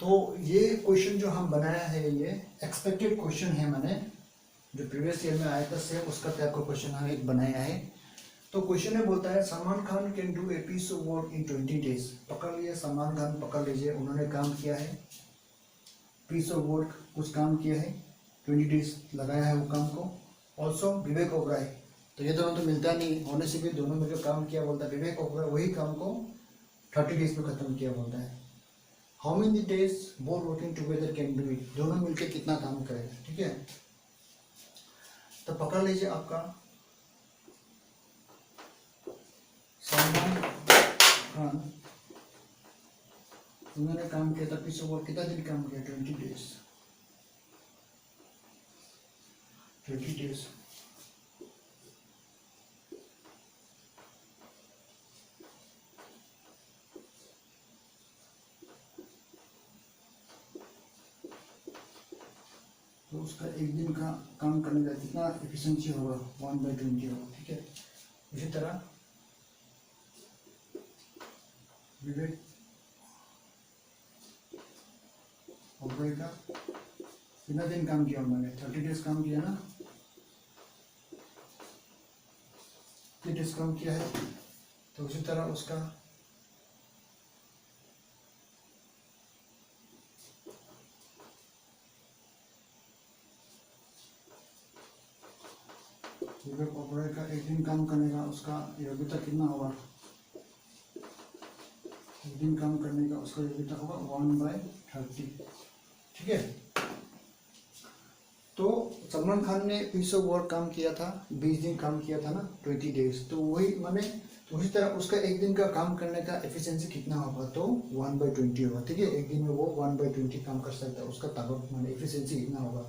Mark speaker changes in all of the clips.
Speaker 1: तो ये क्वेश्चन जो हम बनाया है ये एक्सपेक्टेड क्वेश्चन है, मैंने जो प्रीवियस ईयर में आया था सेम उसका टाइप का क्वेश्चन हम एक बनाया है। तो क्वेश्चन में बोलता है Salman Khan can do a piece of work in 20 days. पकड़ लिए सलमान खान, पकड़ लीजिए, उन्होंने काम किया है, पीस ऑफ वर्क कुछ काम किया है, 20 डेज लगाया है वो काम को। ऑल्सो विवेक ओबराय, तो ये दोनों तो मिलता नहीं होने से भी दोनों मिलकर काम किया बोलता है। विवेक ओबराय वही काम को 30 डेज में खत्म किया बोलता है। How many days both working together can do it, दोनों मिलकर कितना काम करेगा, ठीक है। तो पकड़ लीजिए आपका सलमान खान, उन्होंने काम किया था पीस ऑफ वर्क, कितना दिन काम किया, 20 डेज, 20 डेज। तो उसका एक दिन का काम करने का कितना एफिशिएंसी होगा, 1/20 होगा, ठीक है। इसी तरह विवेक ओबराय का कितना दिन काम किया उन्होंने, 30 डेज काम किया ना, 30 डेज काम किया है। तो उसी तरह उसका विवेक ओबराय का एक दिन काम करने का उसका योग्यता कितना होगा, एक दिन काम करने का उसका योग्यता होगा 1/30, ठीक है। तो सलमान खान ने पीस ऑफ वर्क काम किया था, 20 दिन काम किया था ना, 20 डेज, तो वही माने तो उसी तरह उसका एक दिन का काम करने का एफिशिएंसी कितना होगा, तो 1/20 होगा, ठीक है। एक दिन में वो 1/20 काम कर सकता है, उसका ताकत माने एफिशिएंसी कितना होगा।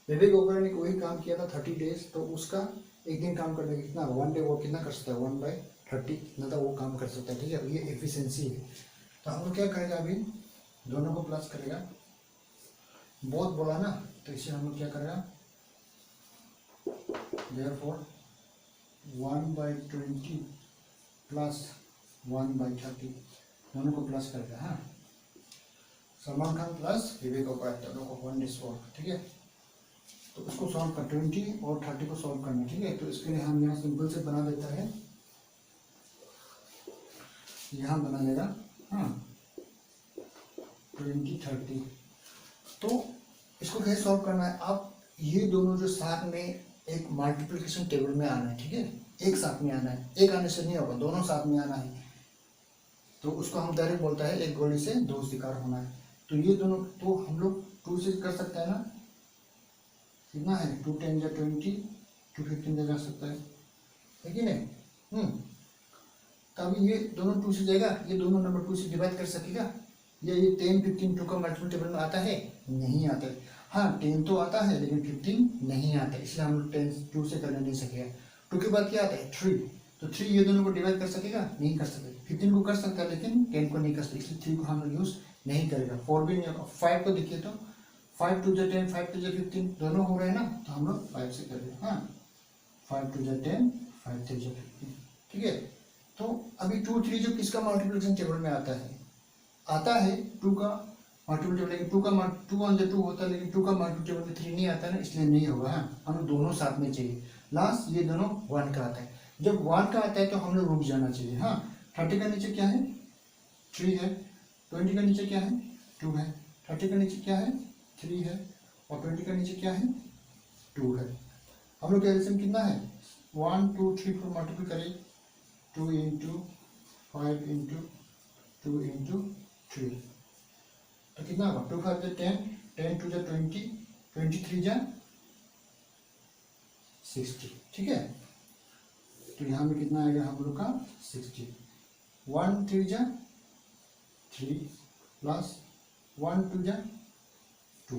Speaker 1: विवेक ओबराय ने वही काम किया था 30 डेज, तो उसका एक दिन काम करने का कितना, 1 डे वो कितना कर सकता है, 1/30 ना था वो काम कर सकता है, ठीक है। ये एफिशिएंसी है। तो हम लोग क्या करेगा, अभी दोनों को प्लस करेगा, बहुत बोला ना, तो इसे हम लोग क्या करेगा, देयरफॉर 1/20 प्लस 1/30 दोनों को प्लस करेगा। हाँ, सलमान खान प्लस विवेक ओबराय दोनों को 1 डेज वर्क, ठीक है। तो उसको सॉल्व कर, 20 और 30 को सॉल्व करना, ठीक है। तो इसके लिए हम यहाँ सिंपल से बना देता है, यहाँ बना लेगा, हाँ 20 30। तो इसको कैसे सॉल्व करना है, आप ये दोनों जो साथ में एक मल्टीप्लिकेशन टेबल में आना है, ठीक है, एक साथ में आना है, एक आने से नहीं होगा, दोनों साथ में आना है। तो उसको हम डायरेक्ट बोलता है एक गोली से दो शिकार होना है। तो ये दोनों तो हम लोग 2 से कर सकते हैं ना, कितना है, 2 10 या 20, 2 15 जा सकता है कि नहीं। तब ये दोनों 2 से जाएगा, ये दोनों नंबर 2 से डिवाइड कर सकेगा, या ये 10 15 2 का मल्टीपल टेबल में आता है, नहीं आता है। हाँ 10 तो आता है लेकिन 15 नहीं आता है, इसलिए हम लोग 10 2 से करने नहीं सकेगा। 2 के बाद क्या आता है, 3, तो 3 ये दोनों को डिवाइड कर सकेगा, नहीं कर सकेगा। 15 को कर सकता है लेकिन 10 को नहीं कर सकता, इसलिए 3 को हम लोग यूज नहीं करेगा। 4 भी नहीं होगा। 5 को देखिए तो 5 2 जा 10, 5 2 जा 15 दोनों हो रहे हैं ना, तो हम लोग 5 से करेंगे। हाँ 5 2 जा 10, 5 3 जा 15, ठीक है। तो अभी 2 3 जो किसका मल्टीप्लिकेशन टेबल में आता है 2 का मल्टीपल टेबल, लेकिन 2 का 2 ऑन द 2 होता है, लेकिन 2 का मल्टीपल टेबल में 3 नहीं आता है ना, इसलिए नहीं होगा। हाँ हमें दोनों साथ में चाहिए। लास्ट ये दोनों 1 का आता है, जब 1 का आता है तो हम लोग रुक जाना चाहिए। हाँ 30 का नीचे क्या है, 3 है, 20 का नीचे क्या है, 2 है, 30 का नीचे क्या है, 3 है, और 20 का नीचे क्या है, 2 है। हम लोग का एलसीएम कितना है, 1 2 3 4 मल्टीपल करें, 2 × 5 × 2 × 3, तो कितना होगा, 2 5 10, 10 2 20, 23 जा 60, ठीक है। तो यहाँ में कितना आएगा हम लोग का 60, 1 3 जा 3 प्लस 1 2 जा 2,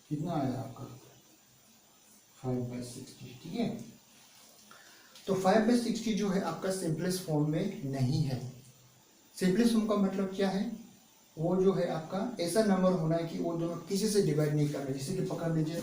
Speaker 1: कितना आया आपका 5/60, ठीक है। तो 5/60 जो है आपका सिंपलेस्ट फॉर्म में नहीं है। सिंपलेस्ट फॉर्म का मतलब क्या है, वो जो है आपका ऐसा नंबर होना है कि वो दोनों किसी से डिवाइड नहीं कर रहे। जैसे कि पकड़ लीजिए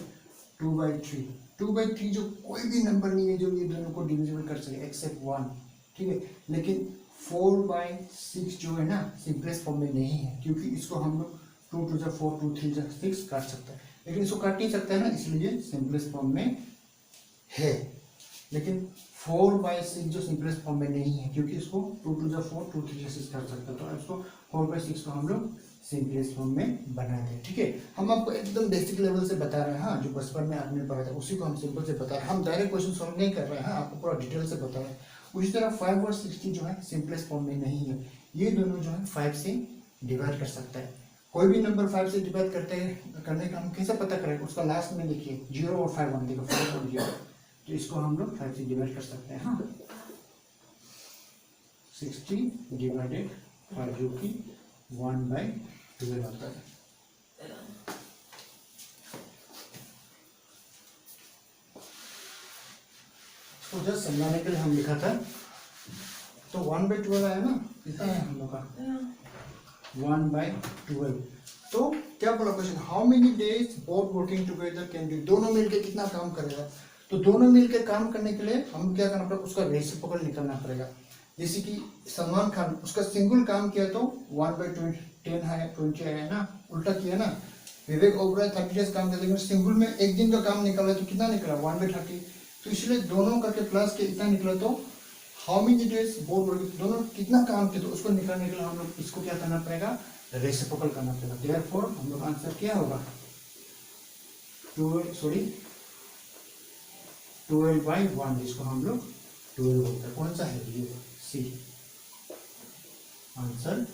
Speaker 1: 2/3, 2/3 जो कोई भी नंबर नहीं है जो ये दोनों को डिविजिबल कर सके एक्सेप्ट 1, ठीक है। लेकिन 4/6 जो है ना सिंपलेस्ट फॉर्म में नहीं है, क्योंकि इसको हम लोग 2 2 4 2 3 6 काट सकता है, लेकिन इसको काट नहीं सकता है ना, इसलिए सिंपलेस्ट फॉर्म में है। लेकिन 4/6 जो सिंपलेस्ट फॉर्म में नहीं है, क्योंकि इसको 2 2 4 2 3 6 कर सकता है, तो इसको 4/6 को हम लोग सिंपलेस्ट फॉर्म में बनाते हैं। ठीक है, हम आपको एकदम बेसिक लेवल से बता रहे हैं, हाँ, जो बचपन में आपने पढ़ा था उसी को हम सिंपल से बता रहे हैं, हम डायरेक्ट क्वेश्चन सॉल्व नहीं कर रहे हैं, आपको पूरा डिटेल से बता रहे हैं। उसी तरह 5 और 60 जो है सिंपलेस्ट फॉर्म में नहीं है, ये दोनों जो है 5 से डिवाइड कर सकता है। कोई भी नंबर 5 से डिवाइड करने का हम कैसे पता करेंगे, उसका लास्ट में देखिए 0 और 5 1 देखो 5 और 0, तो इसको हम लोग 5 से डिवाइड कर सकते हैं। हाँ, 60 डिवाइडेड 5 जो कि 1/12 आता है। तो जस्ट समझाने के लिए हम लिखा था, तो 1/12 आया ना, कितना है हम लोग का 1/12। तो क्या बोला question, how many days both working together can do, दोनों मिलकर कितना काम करेगा। तो दोनों मिलकर काम करने के लिए हम क्या करना पड़ेगा, उसका रेसिप्रोकल निकालना पड़ेगा। जैसे कि सलमान खान, उसका सिंगल काम किया तो 1/10 है, 20 है ना, उल्टा किया ना। विवेक ओबराय 30 डेज काम किया, लेकिन सिंगल में एक दिन का काम निकाला तो कितना निकला 1/30। तो इसलिए दोनों करके प्लस के इतना निकला, तो how many days both working, दोनों कितना काम किया, तो उसको निकालने के लिए हम लोग इसको क्या करना पड़ेगा, रेसिप्रोकल करना पड़ेगा। देयरफॉर हम लोग आंसर क्या होगा 12/1, जिसको हम लोग 12 बोलते हैं। कौन सा है ये, सी, आंसर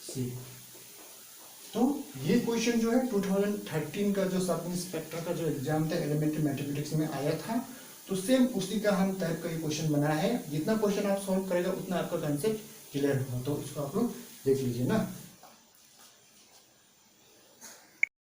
Speaker 1: सी। तो ये क्वेश्चन जो है 2013 का जो सब इंस्पेक्टर का जो एग्जाम था एलिमेंट्री मैथमेटिक्स में आया था, तो सेम उसी का हम टाइप का ये क्वेश्चन बनाया है। जितना क्वेश्चन आप सॉल्व करेगा उतना आपका कंसेप्ट क्लियर होगा। तो इसको आप लोग देख लीजिए ना।